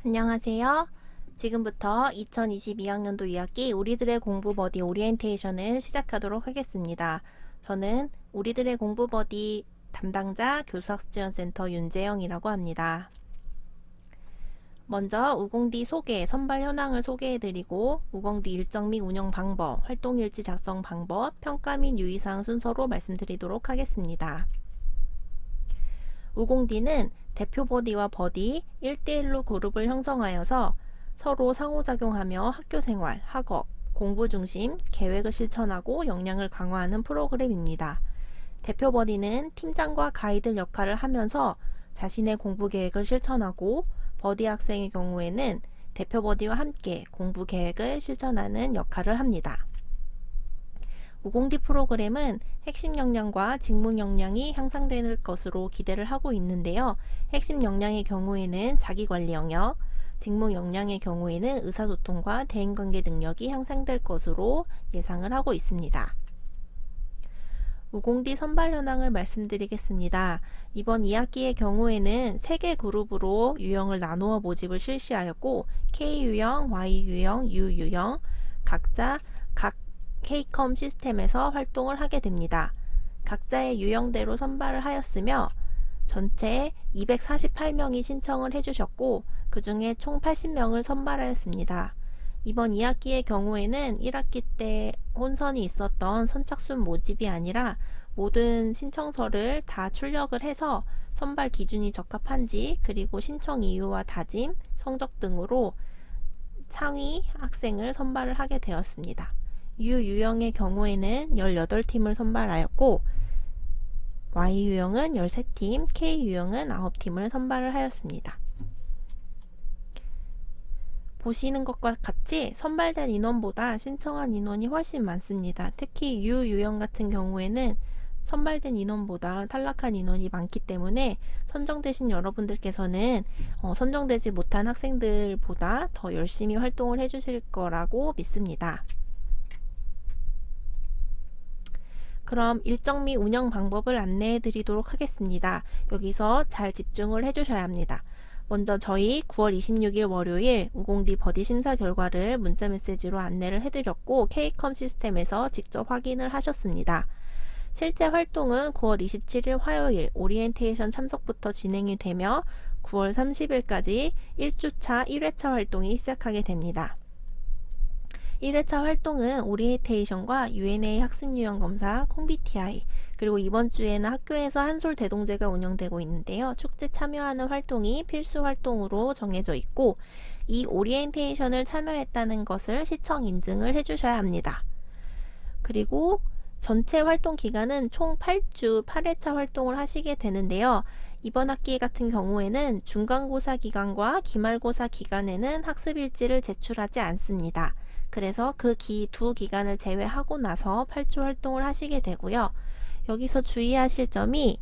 안녕하세요. 지금부터 2022학년도 2학기 우리들의 공부 버디 오리엔테이션을 시작하도록 하겠습니다. 저는 우리들의 공부 버디 담당자 교수학습지원센터 윤재영이라고 합니다. 먼저 우공디 소개, 선발 현황을 소개해드리고 우공디 일정 및 운영 방법, 활동일지 작성 방법, 평가 및 유의사항 순서로 말씀드리도록 하겠습니다. 우공디는 대표 버디와 버디 1대1로 그룹을 형성하여서 서로 상호작용하며 학교생활, 학업, 공부 중심, 계획을 실천하고 역량을 강화하는 프로그램입니다. 대표 버디는 팀장과 가이드 역할을 하면서 자신의 공부 계획을 실천하고 버디 학생의 경우에는 대표 버디와 함께 공부 계획을 실천하는 역할을 합니다. 우공디 프로그램은 핵심 역량과 직무 역량이 향상될 것으로 기대를 하고 있는데요. 핵심 역량의 경우에는 자기관리 영역, 직무 역량의 경우에는 의사소통과 대인관계 능력이 향상될 것으로 예상을 하고 있습니다. 우공디 선발 현황을 말씀드리겠습니다. 이번 2학기의 경우에는 3개 그룹으로 유형을 나누어 모집을 실시하였고 K유형, Y유형, U유형 각자 각 K컴 시스템에서 활동을 하게 됩니다. 각자의 유형대로 선발을 하였으며 전체 248명이 신청을 해주셨고 그 중에 총 80명을 선발하였습니다. 이번 2학기의 경우에는 1학기 때 혼선이 있었던 선착순 모집이 아니라 모든 신청서를 다 출력을 해서 선발 기준이 적합한지 그리고 신청 이유와 다짐, 성적 등으로 상위 학생을 선발을 하게 되었습니다. U유형의 경우에는 18팀을 선발하였고 Y유형은 13팀, K유형은 9팀을 선발을 하였습니다. 보시는 것과 같이 선발된 인원보다 신청한 인원이 훨씬 많습니다. 특히 U유형 같은 경우에는 선발된 인원보다 탈락한 인원이 많기 때문에 선정되신 여러분들께서는 선정되지 못한 학생들보다 더 열심히 활동을 해주실 거라고 믿습니다. 그럼 일정 및 운영 방법을 안내해 드리도록 하겠습니다. 여기서 잘 집중을 해주셔야 합니다. 먼저 저희 9월 26일 월요일 우공디 버디 심사 결과를 문자 메시지로 안내를 해드렸고 K컴 시스템에서 직접 확인을 하셨습니다. 실제 활동은 9월 27일 화요일 오리엔테이션 참석부터 진행이 되며 9월 30일까지 1주차 1회차 활동이 시작하게 됩니다. 1회차 활동은 오리엔테이션과 UNA 학습유형 검사, 콩BTI, 그리고 이번 주에는 학교에서 한솔 대동제가 운영되고 있는데요. 축제 참여하는 활동이 필수 활동으로 정해져 있고 이 오리엔테이션을 참여했다는 것을 시청 인증을 해주셔야 합니다. 그리고 전체 활동 기간은 총 8주 8회차 활동을 하시게 되는데요. 이번 학기 같은 경우에는 중간고사 기간과 기말고사 기간에는 학습일지를 제출하지 않습니다. 그래서 그 두 기간을 제외하고 나서 8주 활동을 하시게 되고요. 여기서 주의하실 점이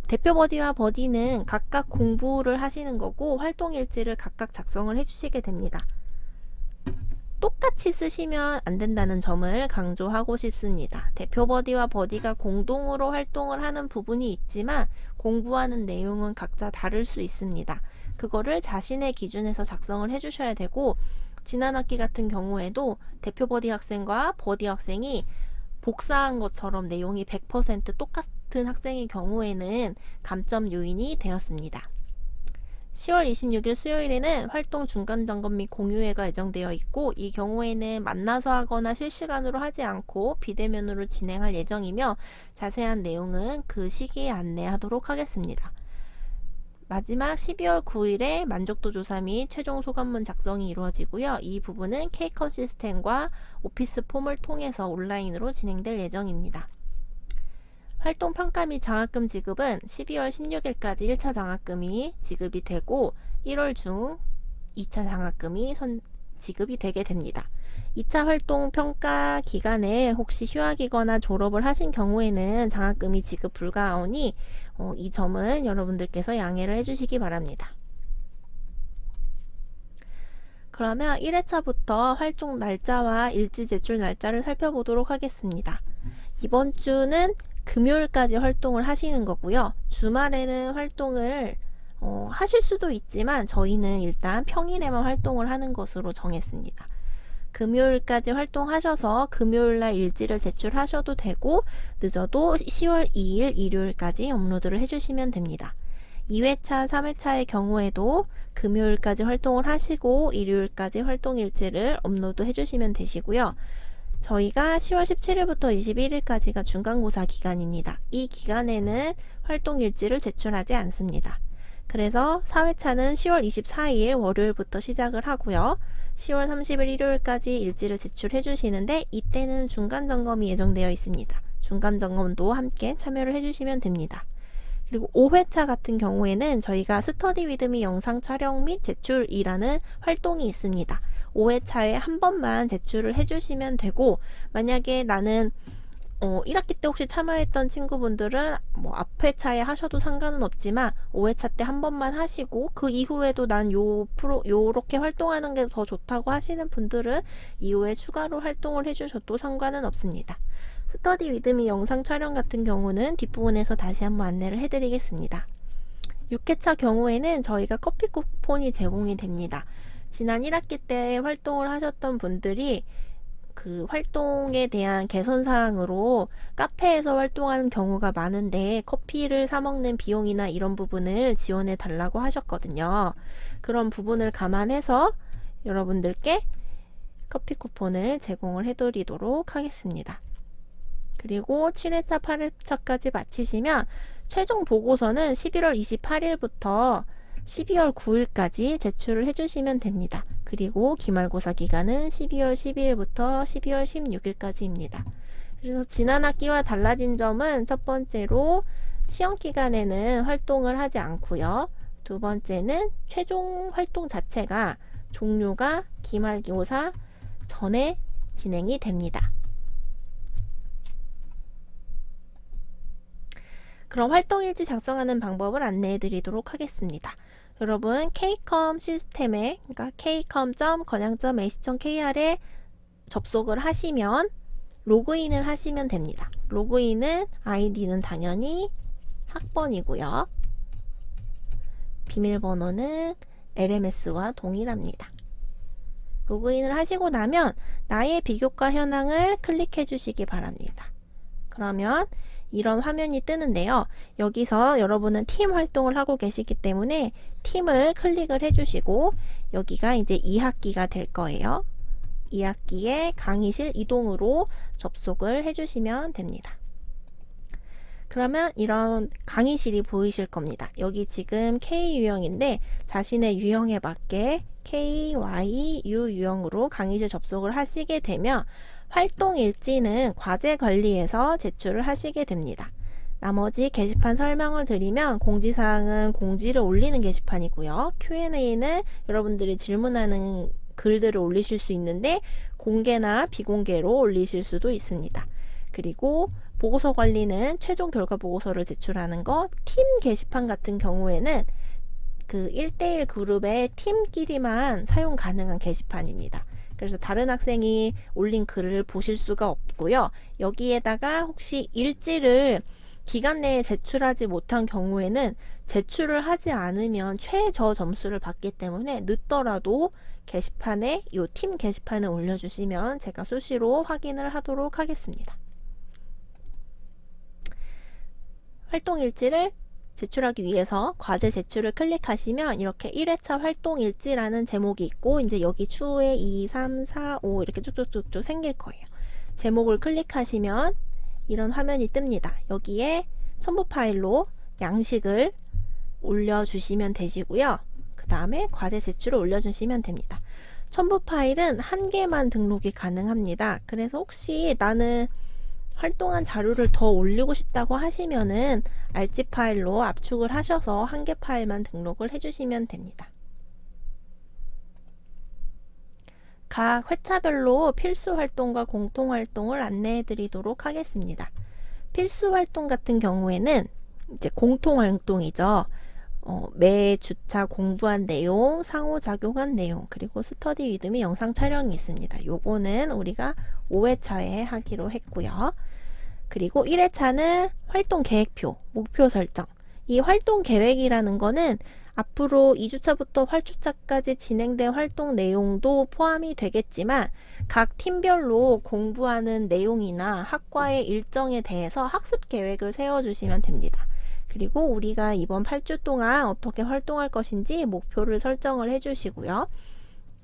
대표 버디와 버디는 각각 공부를 하시는 거고 활동일지를 각각 작성을 해주시게 됩니다. 똑같이 쓰시면 안 된다는 점을 강조하고 싶습니다. 대표 버디와 버디가 공동으로 활동을 하는 부분이 있지만 공부하는 내용은 각자 다를 수 있습니다. 그거를 자신의 기준에서 작성을 해주셔야 되고 지난 학기 같은 경우에도 대표 버디 학생과 버디 학생이 복사한 것처럼 내용이 100% 똑같은 학생의 경우에는 감점 요인이 되었습니다. 10월 26일 수요일에는 활동 중간 점검 및 공유회가 예정되어 있고 이 경우에는 만나서 하거나 실시간으로 하지 않고 비대면으로 진행할 예정이며 자세한 내용은 그 시기에 안내하도록 하겠습니다. 마지막 12월 9일에 만족도 조사 및 최종 소감문 작성이 이루어지고요. 이 부분은 K컴 시스템과 오피스 폼을 통해서 온라인으로 진행될 예정입니다. 활동 평가 및 장학금 지급은 12월 16일까지 1차 장학금이 지급이 되고 1월 중 2차 장학금이 지급이 되게 됩니다. 2차 활동 평가 기간에 혹시 휴학이거나 졸업을 하신 경우에는 장학금이 지급 불가하오니 이 점은 여러분들께서 양해를 해주시기 바랍니다. 그러면 1회차부터 활동 날짜와 일지 제출 날짜를 살펴보도록 하겠습니다. 이번 주는 금요일까지 활동을 하시는 거고요. 주말에는 활동을 하실 수도 있지만 저희는 일단 평일에만 활동을 하는 것으로 정했습니다. 금요일까지 활동하셔서 금요일날 일지를 제출하셔도 되고 늦어도 10월 2일 일요일까지 업로드를 해주시면 됩니다. 2회차, 3회차의 경우에도 금요일까지 활동을 하시고 일요일까지 활동 일지를 업로드 해주시면 되시고요. 저희가 10월 17일부터 21일까지가 중간고사 기간입니다. 이 기간에는 활동 일지를 제출하지 않습니다. 그래서 4회차는 10월 24일 월요일부터 시작을 하고요. 10월 30일 일요일까지 일지를 제출해 주시는데 이때는 중간점검이 예정되어 있습니다. 중간점검도 함께 참여를 해주시면 됩니다. 그리고 5회차 같은 경우에는 저희가 스터디 위드미 영상 촬영 및 제출이라는 활동이 있습니다. 5회차에 한 번만 제출을 해주시면 되고 만약에 나는 1학기 때 혹시 참여했던 친구분들은 뭐 앞회차에 하셔도 상관은 없지만 5회차 때 한 번만 하시고 그 이후에도 난 요렇게 활동하는 게 더 좋다고 하시는 분들은 이후에 추가로 활동을 해주셔도 상관은 없습니다. 스터디 위드미 영상 촬영 같은 경우는 뒷부분에서 다시 한번 안내를 해드리겠습니다. 6회차 경우에는 저희가 커피 쿠폰이 제공이 됩니다. 지난 1학기 때 활동을 하셨던 분들이 그 활동에 대한 개선사항으로 카페에서 활동하는 경우가 많은데 커피를 사 먹는 비용이나 이런 부분을 지원해 달라고 하셨거든요. 그런 부분을 감안해서 여러분들께 커피 쿠폰을 제공을 해드리도록 하겠습니다. 그리고 7회차, 8회차까지 마치시면 최종 보고서는 11월 28일부터 12월 9일까지 제출을 해주시면 됩니다. 그리고 기말고사 기간은 12월 12일부터 12월 16일까지입니다. 그래서 지난 학기와 달라진 점은 첫 번째로 시험 기간에는 활동을 하지 않고요. 두 번째는 최종 활동 자체가 종료가 기말고사 전에 진행이 됩니다. 그럼 활동일지 작성하는 방법을 안내해 드리도록 하겠습니다. 여러분 K컴 시스템에 그러니까 kcom.건양.ac.kr에 접속을 하시면 로그인을 하시면 됩니다. 로그인은 아이디는 당연히 학번이고요. 비밀번호는 LMS와 동일합니다. 로그인을 하시고 나면 나의 비교과 현황을 클릭해 주시기 바랍니다. 그러면 이런 화면이 뜨는데요. 여기서 여러분은 팀 활동을 하고 계시기 때문에 팀을 클릭을 해주시고 여기가 이제 2학기가 될 거예요. 2학기에 강의실 이동으로 접속을 해주시면 됩니다. 그러면 이런 강의실이 보이실 겁니다. 여기 지금 K 유형인데 자신의 유형에 맞게 K, Y, U 유형으로 강의실 접속을 하시게 되면 활동 일지는 과제 관리에서 제출을 하시게 됩니다. 나머지 게시판 설명을 드리면 공지사항은 공지를 올리는 게시판이고요. Q&A는 여러분들이 질문하는 글들을 올리실 수 있는데 공개나 비공개로 올리실 수도 있습니다. 그리고 보고서 관리는 최종 결과 보고서를 제출하는 거, 팀 게시판 같은 경우에는 그 1대1 그룹의 팀끼리만 사용 가능한 게시판입니다. 그래서 다른 학생이 올린 글을 보실 수가 없고요. 여기에다가 혹시 일지를 기간 내에 제출하지 못한 경우에는 제출을 하지 않으면 최저 점수를 받기 때문에 늦더라도 게시판에 이 팀 게시판에 올려주시면 제가 수시로 확인을 하도록 하겠습니다. 활동 일지를 제출하기 위해서 과제 제출을 클릭하시면 이렇게 1회차 활동 일지라는 제목이 있고 이제 여기 추후에 2, 3, 4, 5 이렇게 쭉쭉쭉쭉 생길 거예요. 제목을 클릭하시면 이런 화면이 뜹니다. 여기에 첨부 파일로 양식을 올려주시면 되시고요. 그 다음에 과제 제출을 올려주시면 됩니다. 첨부 파일은 한 개만 등록이 가능합니다. 그래서 혹시 나는 활동한 자료를 더 올리고 싶다고 하시면은 알지 파일로 압축을 하셔서 한 개 파일만 등록을 해주시면 됩니다. 각 회차별로 필수 활동과 공통 활동을 안내해 드리도록 하겠습니다. 필수 활동 같은 경우에는 이제 공통 활동이죠. 매 주차 공부한 내용, 상호작용한 내용, 그리고 스터디 위드미 영상 촬영이 있습니다. 요거는 우리가 5회차에 하기로 했고요. 그리고 1회차는 활동 계획표, 목표 설정. 이 활동 계획이라는 거는 앞으로 2주차부터 8주차까지 진행된 활동 내용도 포함이 되겠지만 각 팀별로 공부하는 내용이나 학과의 일정에 대해서 학습 계획을 세워주시면 됩니다. 그리고 우리가 이번 8주 동안 어떻게 활동할 것인지 목표를 설정을 해주시고요.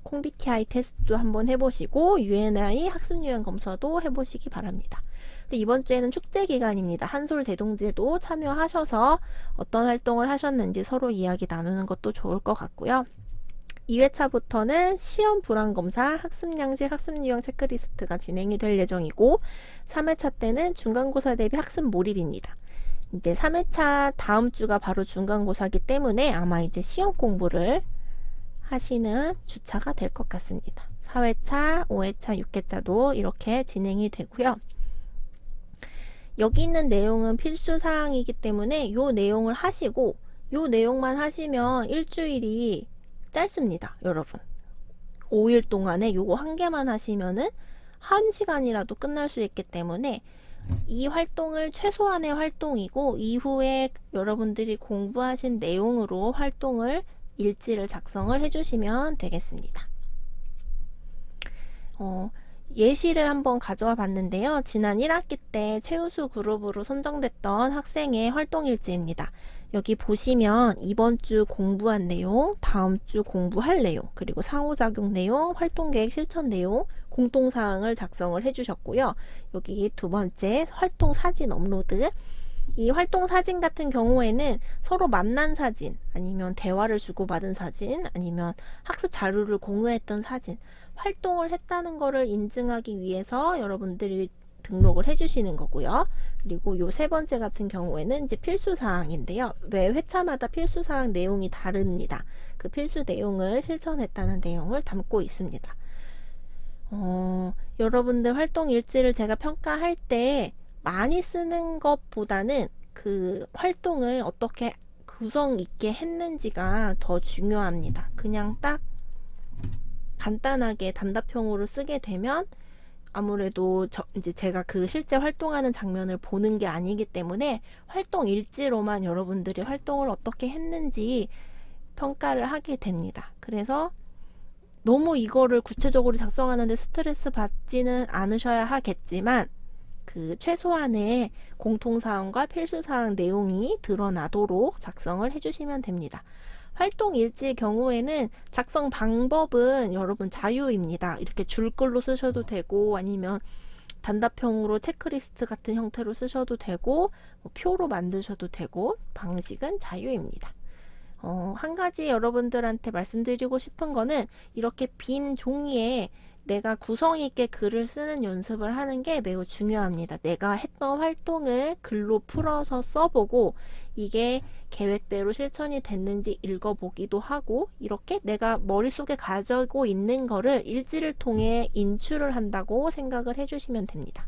콩비티아이 테스트도 한번 해보시고 UNI 학습유형 검사도 해보시기 바랍니다. 이번 주에는 축제 기간입니다. 한솔 대동제도 참여하셔서 어떤 활동을 하셨는지 서로 이야기 나누는 것도 좋을 것 같고요. 2회차부터는 시험 불안검사, 학습양식, 학습유형 체크리스트가 진행이 될 예정이고 3회차 때는 중간고사 대비 학습 몰입입니다. 이제 3회차 다음 주가 바로 중간고사이기 때문에 아마 이제 시험 공부를 하시는 주차가 될 것 같습니다. 4회차, 5회차, 6회차도 이렇게 진행이 되고요. 여기 있는 내용은 필수사항이기 때문에 이 내용을 하시고 이 내용만 하시면 일주일이 짧습니다. 여러분 5일 동안에 요거 한 개만 하시면은 1시간이라도 끝날 수 있기 때문에 이 활동을 최소한의 활동이고 이후에 여러분들이 공부하신 내용으로 활동을 일지를 작성을 해주시면 되겠습니다. 예시를 한번 가져와 봤는데요. 지난 1학기 때 최우수 그룹으로 선정됐던 학생의 활동일지입니다. 여기 보시면 이번 주 공부한 내용, 다음 주 공부할 내용, 그리고 상호작용 내용, 활동계획 실천 내용, 공통사항을 작성을 해주셨고요. 여기 두 번째 활동 사진 업로드. 이 활동 사진 같은 경우에는 서로 만난 사진, 아니면 대화를 주고받은 사진, 아니면 학습 자료를 공유했던 사진, 활동을 했다는 것을 인증하기 위해서 여러분들이 등록을 해주시는 거고요. 그리고 요 세 번째 같은 경우에는 이제 필수사항인데요. 매 회차마다 필수사항 내용이 다릅니다. 그 필수 내용을 실천했다는 내용을 담고 있습니다. 여러분들 활동 일지를 제가 평가할 때 많이 쓰는 것보다는 그 활동을 어떻게 구성 있게 했는지가 더 중요합니다. 그냥 딱 간단하게 단답형으로 쓰게 되면 아무래도 이제 제가 그 실제 활동하는 장면을 보는 게 아니기 때문에 활동 일지로만 여러분들이 활동을 어떻게 했는지 평가를 하게 됩니다. 그래서 너무 이거를 구체적으로 작성하는데 스트레스 받지는 않으셔야 하겠지만 그 최소한의 공통사항과 필수사항 내용이 드러나도록 작성을 해주시면 됩니다. 활동 일지의 경우에는 작성 방법은 여러분 자유입니다. 이렇게 줄글로 쓰셔도 되고 아니면 단답형으로 체크리스트 같은 형태로 쓰셔도 되고 표로 만드셔도 되고 방식은 자유입니다. 한 가지 여러분들한테 말씀드리고 싶은 거는 이렇게 빈 종이에 내가 구성 있게 글을 쓰는 연습을 하는 게 매우 중요합니다. 내가 했던 활동을 글로 풀어서 써보고 이게 계획대로 실천이 됐는지 읽어보기도 하고 이렇게 내가 머릿속에 가지고 있는 거를 일지를 통해 인출을 한다고 생각을 해주시면 됩니다.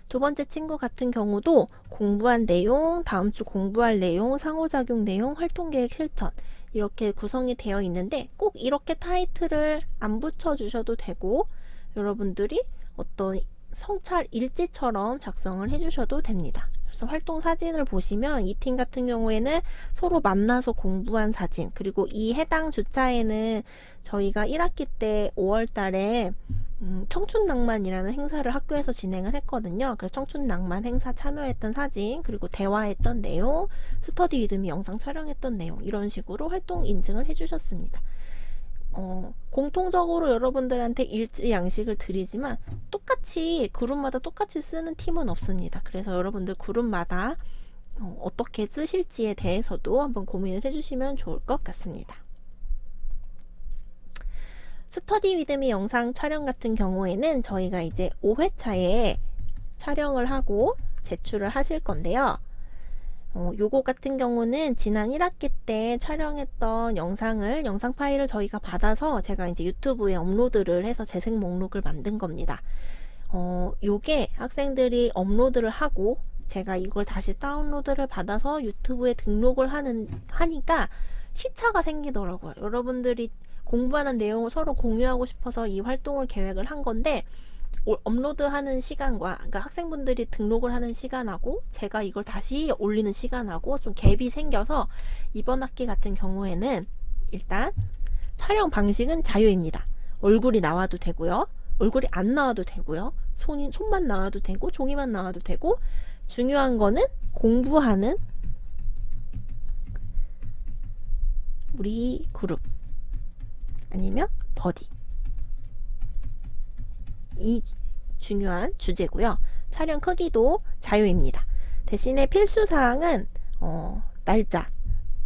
두 번째 친구 같은 경우도 공부한 내용, 다음 주 공부할 내용, 상호작용 내용, 활동계획 실천 이렇게 구성이 되어 있는데 꼭 이렇게 타이틀을 안 붙여주셔도 되고 여러분들이 어떤 성찰 일지처럼 작성을 해주셔도 됩니다. 그래서 활동 사진을 보시면 이 팀 같은 경우에는 서로 만나서 공부한 사진, 그리고 이 해당 주차에는 저희가 1학기 때 5월 달에 청춘낭만이라는 행사를 학교에서 진행을 했거든요. 그래서 청춘낭만 행사 참여했던 사진, 그리고 대화했던 내용, 스터디 위드미 영상 촬영했던 내용 이런 식으로 활동 인증을 해주셨습니다. 공통적으로 여러분들한테 일지 양식을 드리지만 똑같이 그룹마다 똑같이 쓰는 팀은 없습니다. 그래서 여러분들 그룹마다 어떻게 쓰실지에 대해서도 한번 고민을 해주시면 좋을 것 같습니다. 스터디 위드미 영상 촬영 같은 경우에는 저희가 이제 5회차에 촬영을 하고 제출을 하실 건데요. 요거 같은 경우는 지난 1학기 때 촬영했던 영상 파일을 저희가 받아서 제가 이제 유튜브에 업로드를 해서 재생 목록을 만든 겁니다. 요게 학생들이 업로드를 하고 제가 이걸 다시 다운로드를 받아서 유튜브에 등록을 하니까 시차가 생기더라고요. 여러분들이 공부하는 내용을 서로 공유하고 싶어서 이 활동을 계획을 한 건데 업로드하는 시간과, 그러니까 학생분들이 등록을 하는 시간하고 제가 이걸 다시 올리는 시간하고 좀 갭이 생겨서 이번 학기 같은 경우에는 일단 촬영 방식은 자유입니다. 얼굴이 나와도 되고요. 얼굴이 안 나와도 되고요. 손만 나와도 되고 종이만 나와도 되고, 중요한 거는 공부하는 우리 그룹 아니면 버디, 이 중요한 주제고요. 촬영 크기도 자유입니다. 대신에 필수사항은 날짜,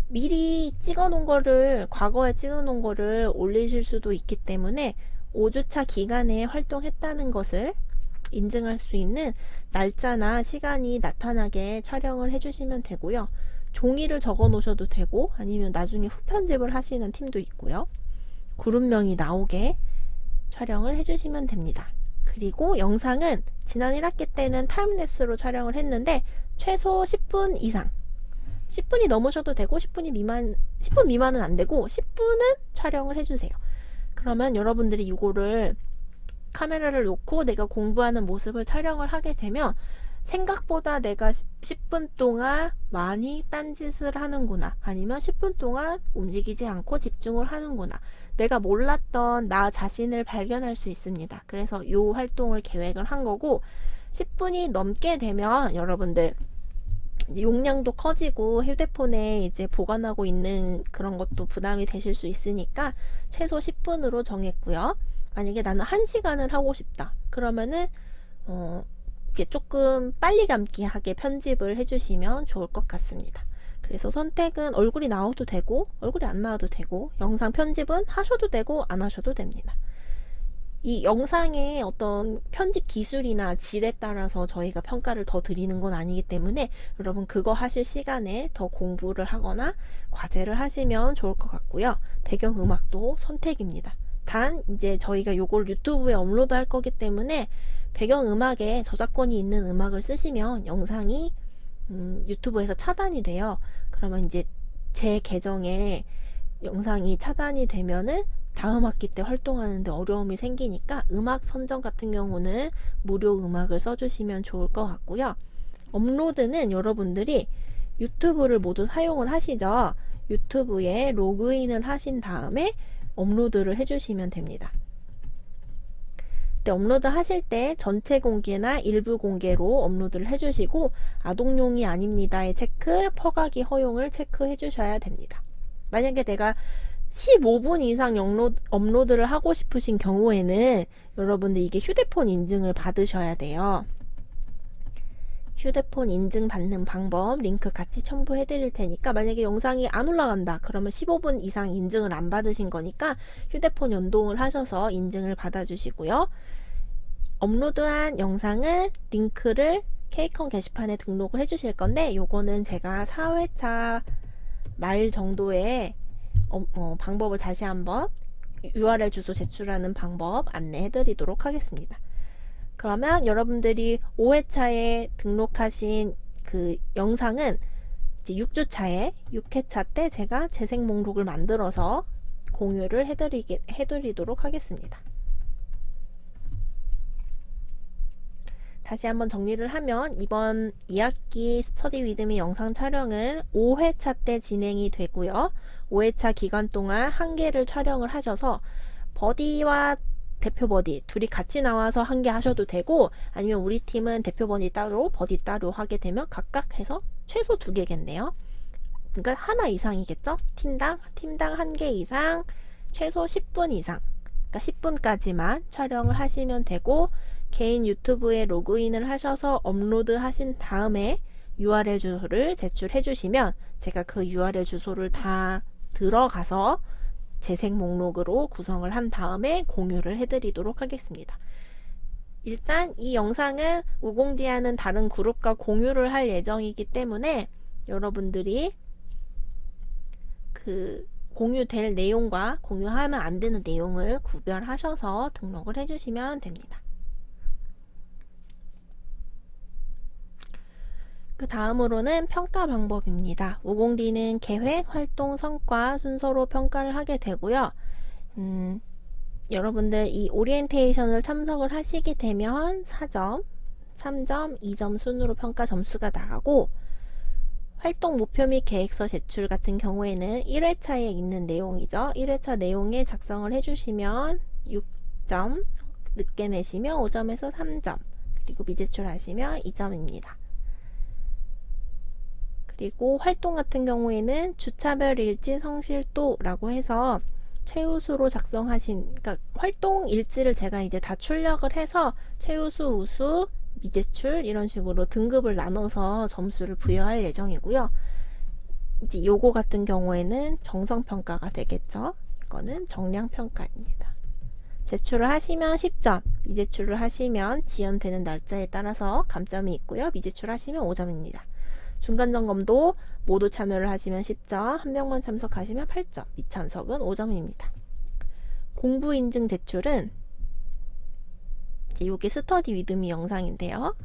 미리 찍어놓은 거를, 과거에 찍어놓은 거를 올리실 수도 있기 때문에 5주차 기간에 활동했다는 것을 인증할 수 있는 날짜나 시간이 나타나게 촬영을 해주시면 되고요. 종이를 적어 놓으셔도 되고, 아니면 나중에 후편집을 하시는 팀도 있고요. 그룹명이 나오게 촬영을 해주시면 됩니다. 그리고 영상은 지난 1학기 때는 타임랩스로 촬영을 했는데 최소 10분 이상, 10분이 넘으셔도 되고 10분 미만은 안 되고 10분은 촬영을 해주세요. 그러면 여러분들이 이거를 카메라를 놓고 내가 공부하는 모습을 촬영을 하게 되면 생각보다 내가 10분 동안 많이 딴짓을 하는구나, 아니면 10분 동안 움직이지 않고 집중을 하는구나, 내가 몰랐던 나 자신을 발견할 수 있습니다. 그래서 이 활동을 계획을 한 거고, 10분이 넘게 되면 여러분들 용량도 커지고 휴대폰에 이제 보관하고 있는 그런 것도 부담이 되실 수 있으니까 최소 10분으로 정했고요. 만약에 나는 1시간을 하고 싶다 그러면은 조금 빨리 감기하게 편집을 해주시면 좋을 것 같습니다. 그래서 선택은 얼굴이 나와도 되고 얼굴이 안 나와도 되고, 영상 편집은 하셔도 되고 안 하셔도 됩니다. 이 영상의 어떤 편집 기술이나 질에 따라서 저희가 평가를 더 드리는 건 아니기 때문에 여러분 그거 하실 시간에 더 공부를 하거나 과제를 하시면 좋을 것 같고요. 배경음악도 선택입니다. 단 이제 저희가 요걸 유튜브에 업로드 할 거기 때문에 배경음악에 저작권이 있는 음악을 쓰시면 영상이 유튜브에서 차단이 돼요. 그러면 이제 제 계정에 영상이 차단이 되면은 다음 학기 때 활동하는데 어려움이 생기니까 음악 선정 같은 경우는 무료 음악을 써주시면 좋을 것 같고요. 업로드는 여러분들이 유튜브를 모두 사용을 하시죠. 유튜브에 로그인을 하신 다음에 업로드를 해주시면 됩니다. 업로드 하실 때 전체 공개나 일부 공개로 업로드를 해주시고, 아동용이 아닙니다의 체크, 퍼가기 허용을 체크해 주셔야 됩니다. 만약에 내가 15분 이상 업로드를 하고 싶으신 경우에는 여러분들 이게 휴대폰 인증을 받으셔야 돼요. 휴대폰 인증 받는 방법 링크 같이 첨부해 드릴 테니까, 만약에 영상이 안 올라간다 그러면 15분 이상 인증을 안 받으신 거니까 휴대폰 연동을 하셔서 인증을 받아 주시고요. 업로드한 영상은 링크를 케이컨 게시판에 등록을 해 주실 건데, 요거는 제가 4회차 말 정도에 방법을 다시 한번 URL 주소 제출하는 방법 안내해 드리도록 하겠습니다. 그러면 여러분들이 5회차에 등록하신 그 영상은 이제 6회차 때 제가 재생 목록을 만들어서 공유를 해드리도록 하겠습니다. 다시 한번 정리를 하면 이번 2학기 스터디 위드미 영상 촬영은 5회차 때 진행이 되고요. 5회차 기간 동안 1개를 촬영을 하셔서 버디와 대표 버디 둘이 같이 나와서 1개 하셔도 되고, 아니면 우리 팀은 대표 버디 따로 버디 따로 하게 되면 각각 해서 최소 2개겠네요. 그러니까 하나 이상이겠죠? 팀당 1개 이상, 최소 10분 이상, 그러니까 10분까지만 촬영을 하시면 되고, 개인 유튜브에 로그인을 하셔서 업로드 하신 다음에 URL 주소를 제출해 주시면 제가 그 URL 주소를 다 들어가서 재생 목록으로 구성을 한 다음에 공유를 해드리도록 하겠습니다. 일단 이 영상은 우공디하는 다른 그룹과 공유를 할 예정이기 때문에 여러분들이 그 공유될 내용과 공유하면 안 되는 내용을 구별하셔서 등록을 해주시면 됩니다. 그 다음으로는 평가 방법입니다. 우공디는 계획, 활동, 성과 순서로 평가를 하게 되고요. 여러분들 이 오리엔테이션을 참석을 하시게 되면 4점, 3점, 2점 순으로 평가 점수가 나가고, 활동 목표 및 계획서 제출 같은 경우에는 1회차에 있는 내용이죠. 1회차 내용에 작성을 해주시면 6점, 늦게 내시면 5점에서 3점, 그리고 미제출하시면 2점입니다. 그리고 활동 같은 경우에는 주차별 일지 성실도라고 해서 최우수로 작성하신, 그러니까 활동 일지를 제가 이제 다 출력을 해서 최우수, 우수, 미제출 이런 식으로 등급을 나눠서 점수를 부여할 예정이고요. 이제 요거 같은 경우에는 정성평가가 되겠죠. 이거는 정량평가입니다. 제출을 하시면 10점, 미제출을 하시면 지연되는 날짜에 따라서 감점이 있고요. 미제출 하시면 5점입니다. 중간점검도 모두 참여를 하시면 10점, 한 명만 참석하시면 8점, 미참석은 5점입니다. 공부인증 제출은 이게 스터디 위드미 영상인데요.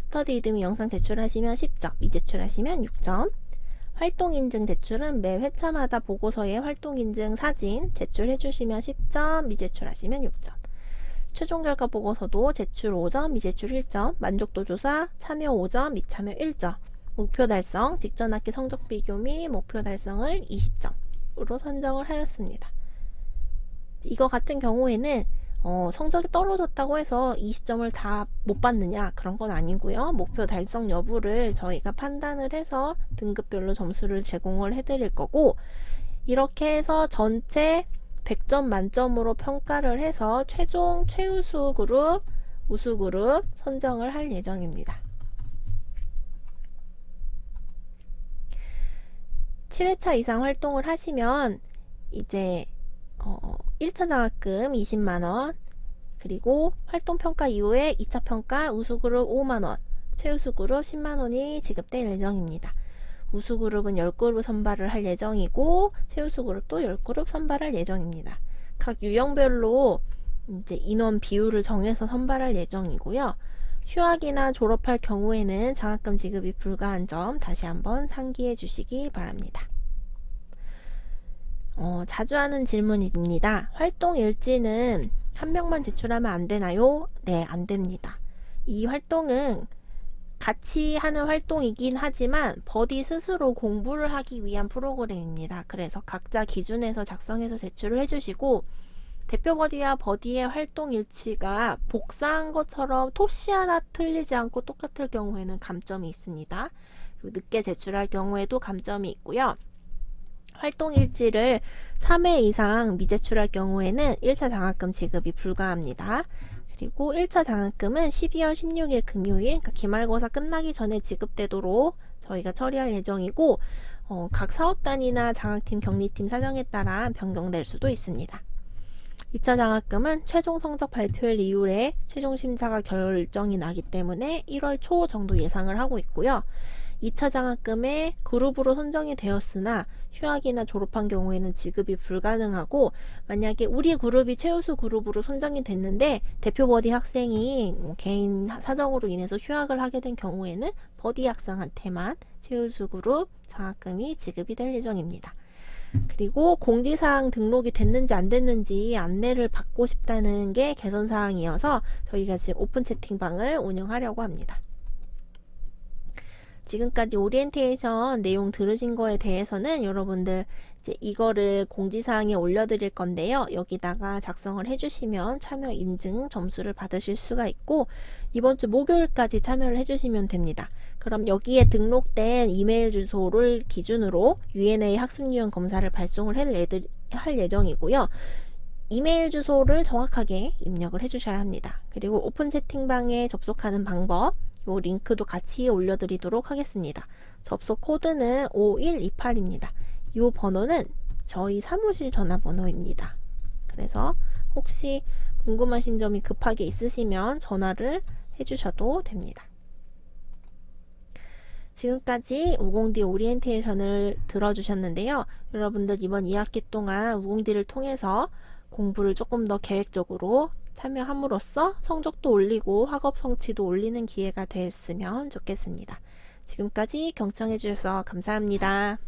스터디 위드미 영상 제출하시면 10점, 미제출하시면 6점. 활동인증 제출은 매 회차마다 보고서에 활동인증 사진 제출해주시면 10점, 미제출하시면 6점. 최종결과 보고서도 제출 5점, 미제출 1점, 만족도 조사, 참여 5점, 미참여 1점, 목표 달성, 직전 학기 성적 비교 및 목표 달성을 20점으로 선정을 하였습니다. 이거 같은 경우에는 성적이 떨어졌다고 해서 20점을 다 못 받느냐 그런 건 아니고요. 목표 달성 여부를 저희가 판단을 해서 등급별로 점수를 제공을 해드릴 거고, 이렇게 해서 전체 100점 만점으로 평가를 해서 최종 최우수 그룹, 우수 그룹 선정을 할 예정입니다. 7회차 이상 활동을 하시면 이제 1차 장학금 20만원, 그리고 활동평가 이후에 2차 평가 우수그룹 5만원, 최우수그룹 10만원이 지급될 예정입니다. 우수그룹은 10그룹 선발을 할 예정이고, 최우수그룹도 10그룹 선발할 예정입니다. 각 유형별로 이제 인원 비율을 정해서 선발할 예정이고요. 휴학이나 졸업할 경우에는 장학금 지급이 불가한 점 다시 한번 상기해 주시기 바랍니다. 자주 하는 질문입니다. 활동 일지는 한 명만 제출하면 안 되나요? 네, 안 됩니다. 이 활동은 같이 하는 활동이긴 하지만 버디 스스로 공부를 하기 위한 프로그램입니다. 그래서 각자 기준에서 작성해서 제출을 해주시고, 대표 버디와 버디의 활동 일치가 복사한 것처럼 토시 하나 틀리지 않고 똑같을 경우에는 감점이 있습니다. 그리고 늦게 제출할 경우에도 감점이 있고요. 활동 일지를 3회 이상 미제출할 경우에는 1차 장학금 지급이 불가합니다. 그리고 1차 장학금은 12월 16일 금요일, 그러니까 기말고사 끝나기 전에 지급되도록 저희가 처리할 예정이고, 각 사업단이나 장학팀, 격리팀 사정에 따라 변경될 수도 있습니다. 2차 장학금은 최종 성적 발표일 이후에 최종 심사가 결정이 나기 때문에 1월 초 정도 예상을 하고 있고요. 2차 장학금에 그룹으로 선정이 되었으나 휴학이나 졸업한 경우에는 지급이 불가능하고, 만약에 우리 그룹이 최우수 그룹으로 선정이 됐는데 대표 버디 학생이 개인 사정으로 인해서 휴학을 하게 된 경우에는 버디 학생한테만 최우수 그룹 장학금이 지급이 될 예정입니다. 그리고 공지사항 등록이 됐는지 안 됐는지 안내를 받고 싶다는 게 개선사항이어서 저희가 지금 오픈 채팅방을 운영하려고 합니다. 지금까지 오리엔테이션 내용 들으신 거에 대해서는 여러분들 이제 이거를 공지사항에 올려드릴 건데요. 여기다가 작성을 해주시면 참여 인증 점수를 받으실 수가 있고, 이번 주 목요일까지 참여를 해주시면 됩니다. 그럼 여기에 등록된 이메일 주소를 기준으로 UNA 학습유형 검사를 발송을 할 예정이고요. 이메일 주소를 정확하게 입력을 해주셔야 합니다. 그리고 오픈 채팅방에 접속하는 방법, 요 링크도 같이 올려드리도록 하겠습니다. 접속 코드는 5128입니다. 이 번호는 저희 사무실 전화번호입니다. 그래서 혹시 궁금하신 점이 급하게 있으시면 전화를 해주셔도 됩니다. 지금까지 우공디 오리엔테이션을 들어주셨는데요. 여러분들 이번 2학기 동안 우공디를 통해서 공부를 조금 더 계획적으로 참여함으로써 성적도 올리고 학업 성취도 올리는 기회가 됐으면 좋겠습니다. 지금까지 경청해 주셔서 감사합니다.